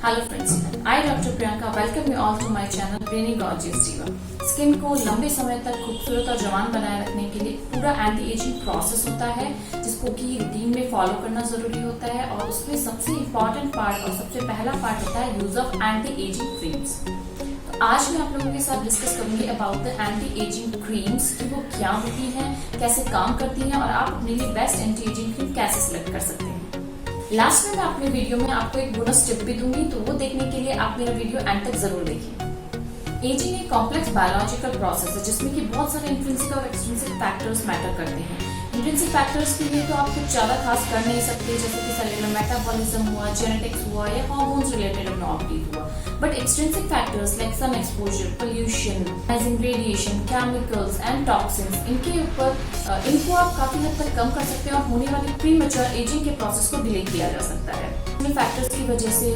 Hello friends, I Dr. Priyanka welcome you all to my channel Brainy Gorgeous Diva. Skin को लंबे समय तक खूबसूरत और जवान बनाए रखने के लिए पूरा एंटी एजिंग प्रोसेस होता है जिसको कि रूटीन में फॉलो करना जरूरी होता है और उसमें सबसे इम्पोर्टेंट पार्ट और सबसे पहला पार्ट होता है use of anti ageing creams. तो आज मैं आप लोगों के साथ डिस्कस करूंगी about the anti ageing creams कि वो क्या होती हैं, कैसे काम करती हैं और आप अपने लिए बेस्ट एंटी एजिंग क्रीम कैसे सिलेक्ट कर सकते हैं। लास्ट में मैं अपने वीडियो में आपको एक बोनस टिप भी दूंगी, तो वो देखने के लिए आप मेरा वीडियो एंड तक जरूर देखिए। एजिंग एक कॉम्प्लेक्स बायोलॉजिकल प्रोसेस है जिसमें कि बहुत सारे इंट्रिंसिक और एक्सट्रिंसिक फैक्टर्स मैटर करते हैं। इंट्रिंसिक फैक्टर्स के लिए तो आप कुछ ज्यादा खास कर नहीं सकते, जैसे कि सेलुलर मेटाबॉलिज्म हुआ, जेनेटिक्स हुआ या हार्मोन्स रिलेटेड एब्नॉर्मलिटी हुआ। But extrinsic factors like sun exposure, pollution, radiation, chemicals and toxins, इनको आप काफी हद तक कम कर सकते हैं और होने वाली प्रीमैच्योर एजिंग के प्रोसेस को डिले किया जा सकता है। इन फैक्टर्स की वजह से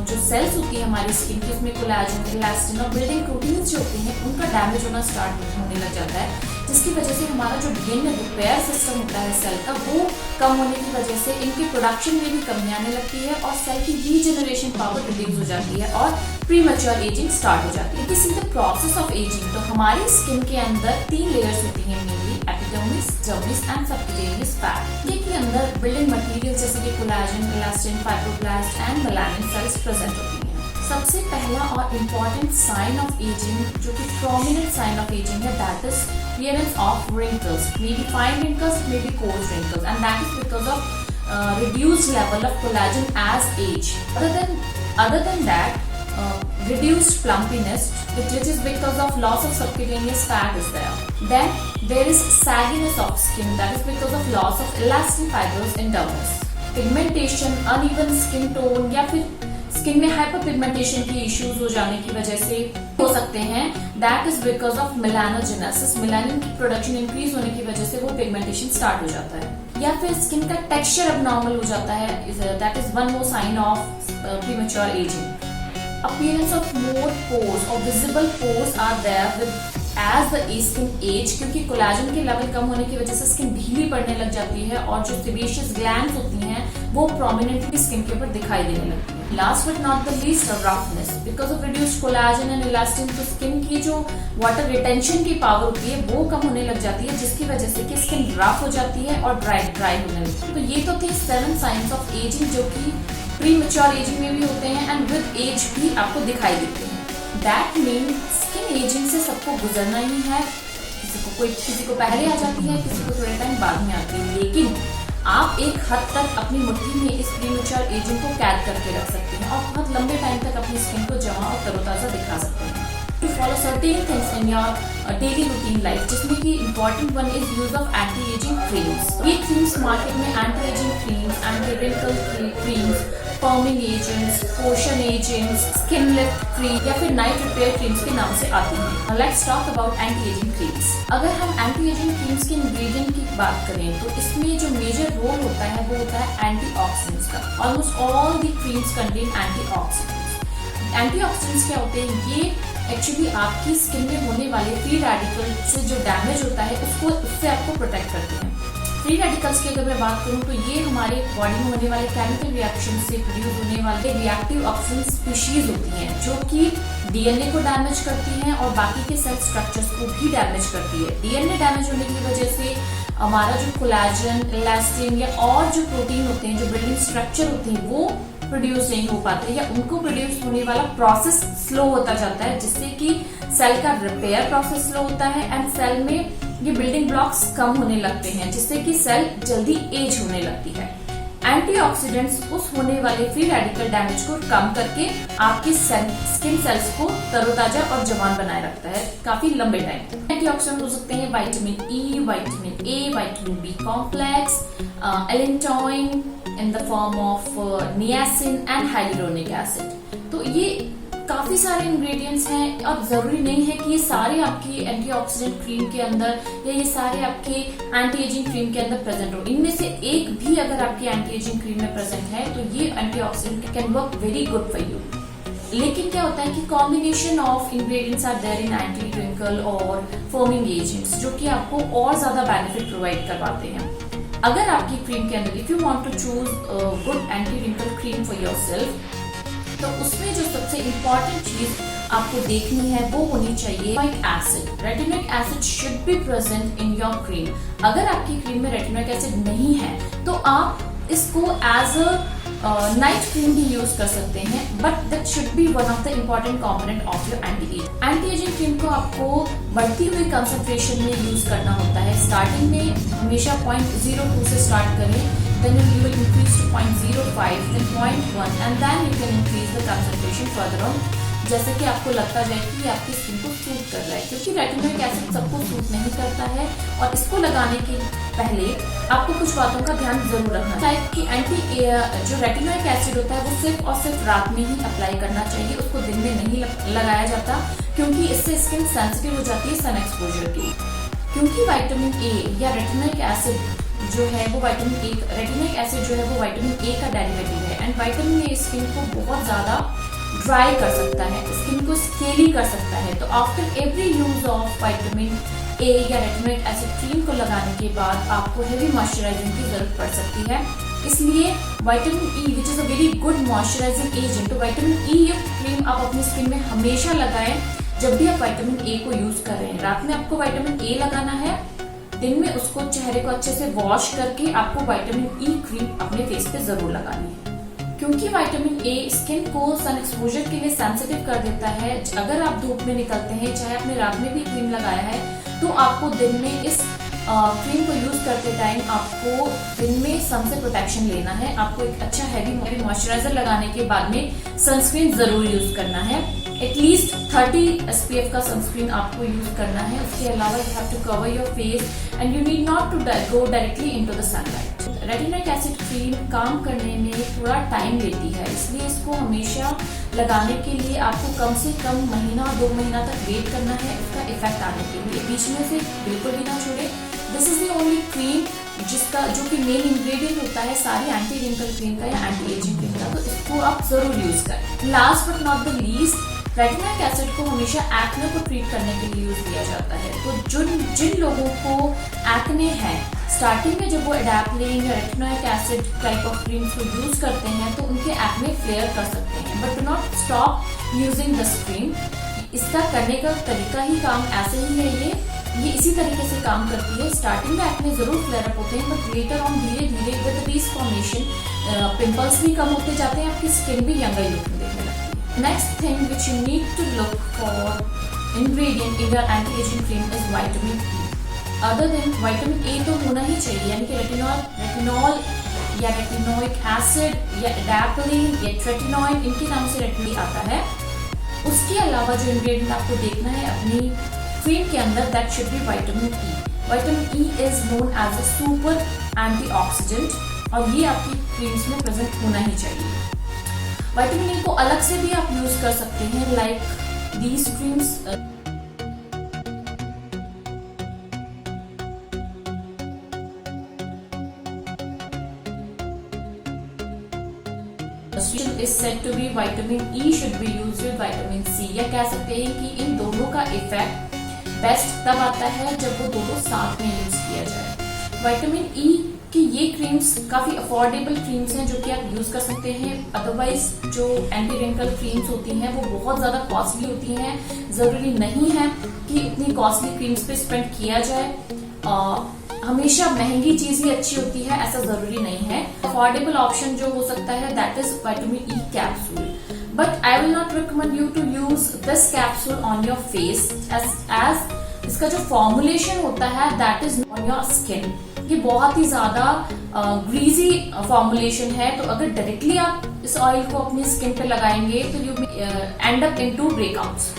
जो सेल्स होती है हमारी स्किन की, उसमें कोलेजन, इलास्टिन और बिल्डिंग प्रोटीन्स जो होते हैं उनका डैमेज होना स्टार्ट होने लग जाता है, जिसकी वजह से हमारा जो डीएनए रिपेयर सिस्टम होता है सेल का, वो कम होने की वजह से इनकी प्रोडक्शन में भी कमी आने लगती है और सेल की रीजनरेशन पावर रिड्यूस हो जाती है और प्रीमैच्योर एजिंग स्टार्ट हो जाती है। This is the process of ageing. तो हमारी स्किन के अंदर 3 लेयर्स होती हैं mainly, epidermis, dermis and subcutaneous fat. जिनके अंदर बिल्डिंग मटेरियल जैसे कि collagen, elastin, fibroblast and melanin cells present होती हैं। सबसे पहला और इम्पोर्टेंट साइन ऑफ एजिंग, जो कि प्रोमिनेंट साइन ऑफ एजिंग है, that is appearance of wrinkles, maybe fine wrinkles, maybe coarse wrinkles, and that is because of reduced level of collagen as age. Other than that, reduced plumpiness, which is because of loss of subcutaneous fat is there. Then there is sagginess of skin, that is because of loss of elastin fibers in dermis. Pigmentation, uneven skin tone या फिर skin में hyperpigmentation की issues हो जाने की वजह से हो सकते हैं, that is because of melanogenesis. Melanin की प्रोडक्शन इंक्रीज होने की वजह से वो पिगमेंटेशन स्टार्ट हो जाता है। या फिर स्किन का टेक्सचर अबनॉर्मल हो जाता है, that is one more sign of premature ageing. Appearance of more pores और visible pores are there with age the skin ages, क्योंकि कोलेजन के लेवल कम होने की वजह से स्किन ढीली पड़ने लग जाती है और जो सेबेशियस ग्लैंड्स होती हैं वो प्रोमिनेंटली स्किन के ऊपर दिखाई देने लगती है। Last but not the least, roughness because of reduced collagen and elastin. तो स्किन की जो वाटर रिटेंशन की पावर होती है वो कम होने लग जाती है, जिसकी वजह से कि स्किन रफ हो जाती है और ड्राई होने लगती है। तो ये तो थे 7 साइंस ऑफ एजिंग जो कि प्रीमैच्योर एजिंग में भी होते हैं एंड विद एज भी आपको दिखाई देते हैं। दैट मीन स्किन एजिंग से सबको गुजरना ही है। किसी को पहले आ जाती है, किसी को थोड़े टाइम बाद में आती है, लेकिन आप एक हद तक अपनी मुट्ठी में इस प्रीमैच्योर एजिंग को कैद करके रख सकते हैं और बहुत लंबे टाइम तक अपनी स्किन को जमा और तरोताजा दिखा सकते हैं। To follow certain things in your daily routine life, जिसमें कि important one is use of anti ageing creams. ये क्रीम्स मार्केट में anti ageing creams, anti wrinkle creams, firming agents, पोषण एजेंट्स, स्किन लिफ्ट क्रीम या फिर night repair creams के नाम से आती हैं। Let's talk about anti ageing creams. अगर हम एंटी एजिंग क्रीम्स के इंग्रेडिएंट की बात करें तो इसमें जो मेजर रोल होता है वो होता है एंटीऑक्सीडेंट्स का। Almost all the creams contain antioxidants. Antioxidants क्या होते हैं? ये एक्चुअली आपकी स्किन में होने वाले फ्री रेडिकल से जो डैमेज होता है उससे आपको प्रोटेक्ट करते हैं। फ्री रेडिकल्स की अगर मैं बात करूं तो ये हमारे बॉडी में होने वाले केमिकल रिएक्शन से प्रोड्यूस होने वाले रिएक्टिव ऑक्सीजन स्पीशीज होती हैं जो कि डीएनए को डैमेज करती हैं और बाकी के सेल स्ट्रक्चर्स को भी डैमेज करती है। डीएनए डैमेज होने की वजह से हमारा जो कोलेजन, इलास्टिन या और जो प्रोटीन होते हैं, जो बिल्डिंग स्ट्रक्चर होते हैं, वो प्रोड्यूस नहीं हो पाते या उनको प्रोड्यूस होने वाला प्रोसेस स्लो होता जाता है, जिससे कि सेल का रिपेयर प्रोसेस स्लो होता है एंड सेल में ये बिल्डिंग ब्लॉक्स कम होने लगते हैं, जिससे कि सेल जल्दी एज होने लगती है। एंटीऑक्सीडेंट्स उस होने वाले फ्री रेडिकल डैमेज को कम करके आपकी स्किन सेल्स को तरोताजा और जवान बनाए रखता है काफी लंबे टाइम तक। एंटीऑक्सीडेंट हो सकते हैं vitamin E, vitamin A, vitamin B complex, allantoin in the form of niacin and hyaluronic acid. तो ये काफी सारे इंग्रेडिएंट्स हैं और जरूरी नहीं है कि ये सारे आपकी एंटीऑक्सीडेंट क्रीम के अंदर या ये सारे आपके एंटी एजिंग क्रीम के अंदर प्रेजेंट हो। इनमें से एक भी अगर आपकी एंटी एजिंग क्रीम में प्रेजेंट है तो ये antioxidant can work very good for you. लेकिन क्या होता है कि combination of ingredients are there in anti wrinkle और फर्मिंग एजेंट्स जो कि आपको और ज्यादा बेनिफिट प्रोवाइड करवाते हैं। अगर आपकी क्रीम के अंदर if you want to choose good anti wrinkle cream for yourself तो सबसे इम्पोर्टेंट चीज आपको देखनी है वो होनी चाहिए retinoic acid. Retinoic acid should be present in your cream. अगर आपकी क्रीम में रेटिनोइक एसिड नहीं है तो आप इसको एज अ नाइट क्रीम भी यूज कर सकते हैं, but that should B one of the important component of your anti ageing cream को आपको बढ़ती हुई कंसंट्रेशन में यूज करना होता है। स्टार्टिंग में हमेशा 0.02 से स्टार्ट करें, then you will increase to 0.05, then 0.1 and then you can increase the concentration further on, जैसे कि आपको लगता जाए कि आपकी स्किन को सूट कर रहा है, क्योंकि रेटिनोइक एसिड सबको सूट नहीं करता है। और इसको लगाने के पहले आपको कुछ बातों का ध्यान जरूर रखना चाहिए कि जो रेटिनोइक एसिड होता है वो सिर्फ और सिर्फ रात में ही अप्लाई करना चाहिए, उसको दिन में नहीं लगाया जाता, क्योंकि इससे स्किन सेंसिटिव हो जाती है सन एक्सपोजर की। क्योंकि विटामिन ए या रेटिनोइक एसिड जो है वो रेटिनोइक एसिड जो है वो विटामिन ए का डेरिवेटिव है, एंड विटामिन ए स्किन को बहुत ज्यादा ड्राई कर सकता है, स्किन को स्केली कर सकता है। तो after every use of vitamin A या रेटिनोइक एसिड क्रीम को लगाने के बाद आपको हेवी मॉइस्चराइजिंग की जरूरत पड़ सकती है। इसलिए vitamin E which is a very good moisturising agent, तो विटामिन ई युक्त क्रीम आप अपनी स्किन में हमेशा लगाएं जब भी आप विटामिन ए को यूज कर रहे हैं। रात में आपको विटामिन ए लगाना है, दिन में उसको चेहरे को अच्छे से वॉश करके आपको विटामिन ई क्रीम अपने फेस पे जरूर लगानी है, क्योंकि विटामिन ए स्किन को सन एक्सपोजर के लिए सेंसिटिव कर देता है। अगर आप धूप में निकलते हैं, चाहे आपने रात में भी क्रीम लगाया है, तो आपको दिन में इस क्रीम को यूज करते टाइम आपको दिन में सन से प्रोटेक्शन लेना है। आपको एक अच्छा हैवी मॉइस्चराइजर लगाने के बाद में सनस्क्रीन जरूर यूज करना है। एटलीस्ट 30 SPF का सनस्क्रीन आपको यूज करना है। उसके अलावा you have to cover your face and you need not to go directly into the sunlight. Retinoic acid cream काम करने में थोड़ा टाइम लेती है, इसलिए इसको हमेशा लगाने के लिए आपको कम से कम महीना 2 महीना तक वेट करना है इसका इफेक्ट आने के लिए। बीच में से बिल्कुल भी ना छोड़े। This is the only cream जो कि मेन इंग्रेडिएंट होता है सारी एंटी रिंकल क्रीम का या एंटी एजिंग क्रीम का, तो इसको आप जरूर यूज करें। Last but not the least, retinoic acid को हमेशा एक्ने को ट्रीट करने के लिए यूज किया जाता है। तो जिन लोगों को एक्ने है, स्टार्टिंग में जब वो एडाप्लिन या retinoic acid type of creams को यूज करते हैं तो उनके एक्ने फ्लेयर कर सकते हैं, but do not stop using this cream. इसका करने का तरीका ही काम ऐसे ही है, ये इसी तरीके से काम करती है। स्टार्टिंग में एक्ने जरूर फ्लेयर अप होते हैं, बट लेटर ऑन धीरे धीरे विद पीस फॉर्मेशन पिंपल्स भी कम होते जाते हैं, आपकी स्किन भी यंगर लुक देखने लगती है। Next thing which you need to look for ingredient in your anti-aging cream is vitamin E. Other than vitamin A तो होना ही चाहिए, यानी कि रेटिनॉल या रेटिनोइक एसिड या एडाप्लिन या ट्रेटिनॉइड, इनके नाम से रेटिनॉल आता है। उसके अलावा जो इंग्रेडिएंट आपको देखना है अपनी क्रीम के अंदर, that should be vitamin E. Vitamin E is known as a super antioxidant और ये आपकी क्रीम्स में प्रेजेंट होना ही चाहिए। विटामिन ई को अलग से भी आप यूज कर सकते हैं, like these creams. is said to be vitamin E should be used with vitamin C, या कह सकते हैं कि इन दोनों का इफेक्ट बेस्ट तब आता है जब वो दोनों साथ में यूज किया जाए। विटामिन ई कि ये क्रीम्स काफी अफोर्डेबल क्रीम्स हैं जो कि आप यूज कर सकते हैं। अदरवाइज जो एंटी रिंकल क्रीम्स होती हैं वो बहुत ज्यादा कॉस्टली होती हैं। जरूरी नहीं है कि इतनी कॉस्टली क्रीम्स पे स्पेंड किया जाए। हमेशा महंगी चीज ही अच्छी होती है ऐसा जरूरी नहीं है। अफोर्डेबल ऑप्शन जो हो सकता है that is vitamin E capsule, but I will not recommend you to use this capsule on your face as इसका जो फॉर्मुलेशन होता है that is on your skin. ये बहुत ही ज्यादा ग्रीजी फॉर्मुलेशन है, तो अगर डायरेक्टली आप इस ऑयल को अपनी स्किन पे लगाएंगे तो you and up into breakouts.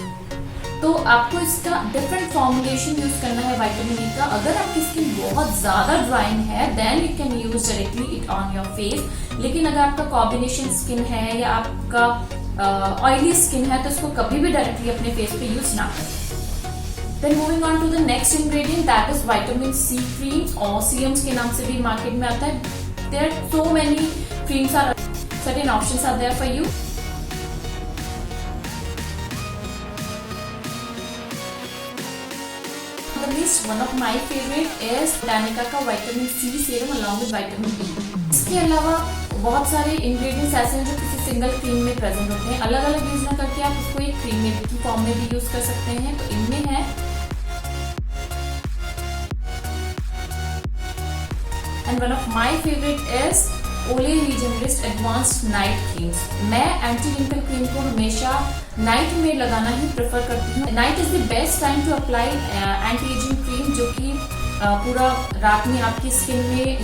तो आपको इसका डिफरेंट फॉर्मुलेशन यूज करना है विटामिन ई का। अगर आपकी स्किन बहुत ज्यादा ड्राइंग है then you can use directly it on your face, लेकिन अगर आपका कॉम्बिनेशन स्किन है या आपका ऑयली स्किन है तो इसको कभी भी डायरेक्टली अपने फेस पे यूज ना करें। Then moving on to the next ingredient that is vitamin C creams और serums के नाम से भी मार्केट में आता है। There are so many creams are certain options are there for you. The least one of my favorite is Botanica का vitamin C serum along with vitamin E. इसके अलावा बहुत सारे इंग्रेडिएंट्स ऐसे हैं जो किसी सिंगल क्रीम में प्रेजेंट होते हैं, अलग अलग यूज ना करके आप उसको एक क्रीम में की फॉर्म में भी यूज कर सकते हैं। तो इनमें है and one of my favourite is Olay Regenerist advanced night creams. मैं एंटी रिंकल क्रीम को हमेशा नाइट में लगाना ही प्रेफर करती हूँ। Night is the best time to apply anti ageing cream, जो कि पूरा रात में आपकी स्किन में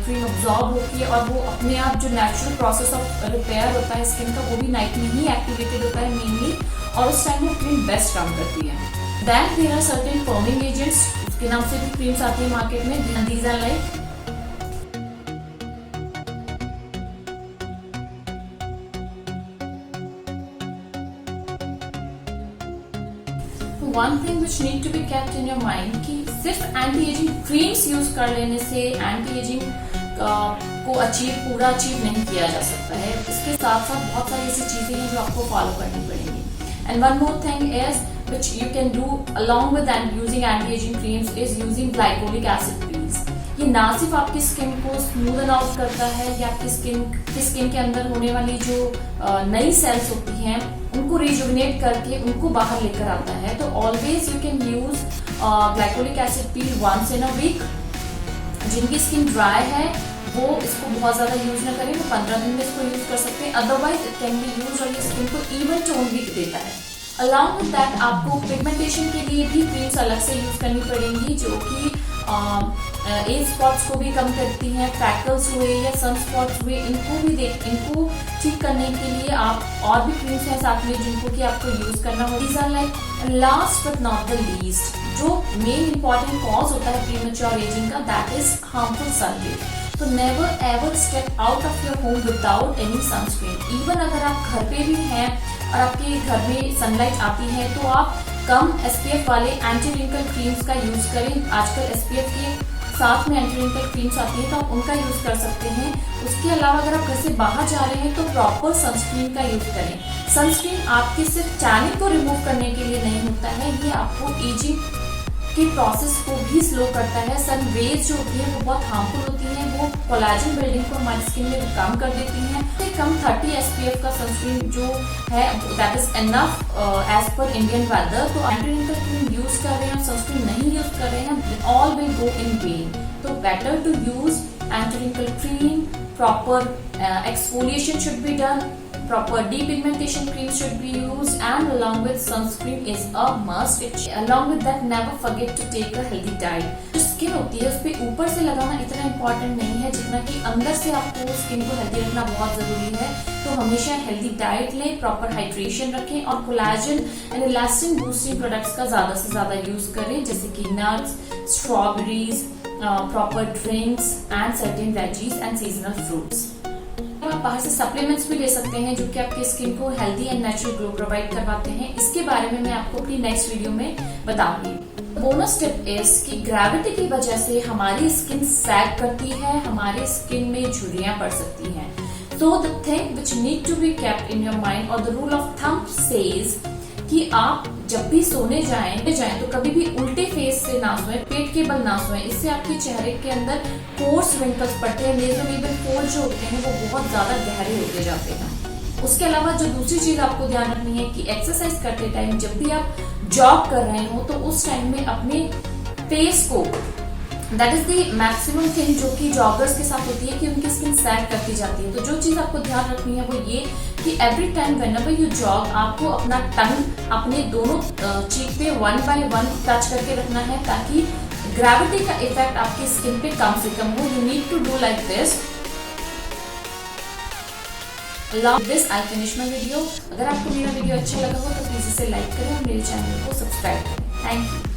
क्रीम अब्जॉर्ब होती है और वो अपने आप जो नेचुरल प्रोसेस ऑफ रिपेयर होता है स्किन का, वो भी नाइट में ही एक्टिवेटेड होता है मेनली, और उस टाइम वो क्रीम बेस्ट काम करती है। Then there are certain firming agents, उसके नाम से भी क्रीम्स आती है मार्केट में। These are like one thing which need to be kept in your mind कि सिर्फ एंटी एजिंग क्रीम्स यूज कर लेने से एंटी एजिंग को पूरा अचीव नहीं किया जा सकता है। इसके साथ साथ बहुत सारी ऐसी चीजें हैं जो आपको फॉलो करनी पड़ेंगी। And one more thing is which you can do along with using anti ageing creams is using glycolic acid peels. ये ना सिर्फ आपकी स्किन को स्मूदन आउट करता है या आपकी स्किन के अंदर होने वाली जो नई सेल्स होती हैं उनको रिजुविनेट करके उनको बाहर लेकर आता है। तो always you can use glycolic acid peel once in a week. जिनकी स्किन ड्राई है वो इसको बहुत ज्यादा यूज ना करें, वो 15 दिन में इसको यूज कर सकते हैं। Otherwise it can be use और ये स्किन को इवन टोन भी देता है। अलॉन्ग विद दैट आपको पिगमेंटेशन के लिए भी क्रीम्स अलग से यूज करनी पड़ेंगी, जो कि एज स्पॉट्स को भी कम करती हैं, फ्रैकल्स हुए या सन स्पॉट्स हुए, इनको ठीक करने के लिए आप और भी क्रीम्स हैं साथ में जिनको कि आपको यूज करना होगा। These are like last but not the least, जो मेन इंपॉर्टेंट कॉज होता है प्रीमेच्योर एजिंग का, दैट इज हार्मफुल सनरेज। तो never ever step out of your home without any sunscreen. Even अगर आप घर पे भी हैं और आपके घर में सनलाइट आती है तो आप कम SPF वाले एंटी रिंकल क्रीम्स का यूज करें। आजकल SPF के साथ में एंटी रिंकल क्रीम्स आती है तो आप उनका यूज कर सकते हैं। उसके अलावा अगर आप घर से बाहर जा रहे हैं तो प्रॉपर सनस्क्रीन का यूज करें। सनस्क्रीन आपके सिर्फ टैनिंग को रिमूव करने के लिए नहीं होता है, ये आपको एजिंग के प्रोसेस को भी स्लो करता है। सन रेज जो होती है वो बहुत हार्मफुल होती है, वो कोलाजन बिल्डिंग को हमारी स्किन में कम कर देती हैं। कम 30 SPF का सनस्क्रीन जो है that is enough as per Indian weather. तो एंटी रिंकल क्रीम यूज कर रहे हैं, सनस्क्रीन नहीं यूज कर रहे हैं, all will go in vain. तो better to use anti wrinkle cream, proper exfoliation should be done, proper depigmentation cream should be used, and along with sunscreen is a must. Along with that, never forget to take a healthy diet. जो skin होती है उस पे ऊपर से लगाना इतना important नहीं है जितना कि अंदर से आपको स्किन को हेल्दी रखना बहुत जरूरी है। तो हमेशा हेल्दी डाइट लें, प्रॉपर हाइड्रेशन रखें और collagen and elastin boosting products का ज्यादा से ज्यादा यूज करें, जैसे कि nuts, strawberries, proper drinks and certain veggies and seasonal fruits. आप बाहर से सप्लीमेंट्स भी ले सकते हैं जो कि आपकी स्किन को healthy and natural glow provide करवाते हैं। इसके बारे में मैं आपको अपनी नेक्स्ट वीडियो में बताऊंगी। बोनस टिप इज कि ग्रेविटी की वजह से हमारी स्किन सैग करती है, हमारे स्किन में झुर्रियां पड़ सकती हैं। So the thing which need to be kept in your mind or the rule of thumb says कि आप जब भी सोने जाएं तो कभी भी उल्टे फेस से ना सोएं, पेट के बल ना सोएं। इससे आपके चेहरे के अंदर पोर्स रिंकल्स पड़ते हैं, नेज़ोनेबल पोर्स जो होते हैं वो बहुत ज्यादा गहरे होते जाते हैं। उसके अलावा जो दूसरी चीज आपको ध्यान रखनी है कि एक्सरसाइज करते टाइम जब भी आप जॉग कर रहे हो तो उस टाइम में अपने फेस को, that is the maximum thing जो कि जॉगर्स के साथ होती है कि उनकी स्किन सैग करती जाती है। तो जो चीज आपको ध्यान रखनी है वो ये कि every time whenever you jog आपको अपना टंग अपने दोनों चीक पे 1 by 1 टच करके रखना है ताकि ग्रेविटी का इफेक्ट आपकी स्किन पे कम से कम हो। You need to do like this. Love this, I'll finish my video. अगर आपको मेरा वीडियो अच्छा लगा हो तो प्लीज इसे लाइक करें और मेरे चैनल को सब्सक्राइब करें। Thank you.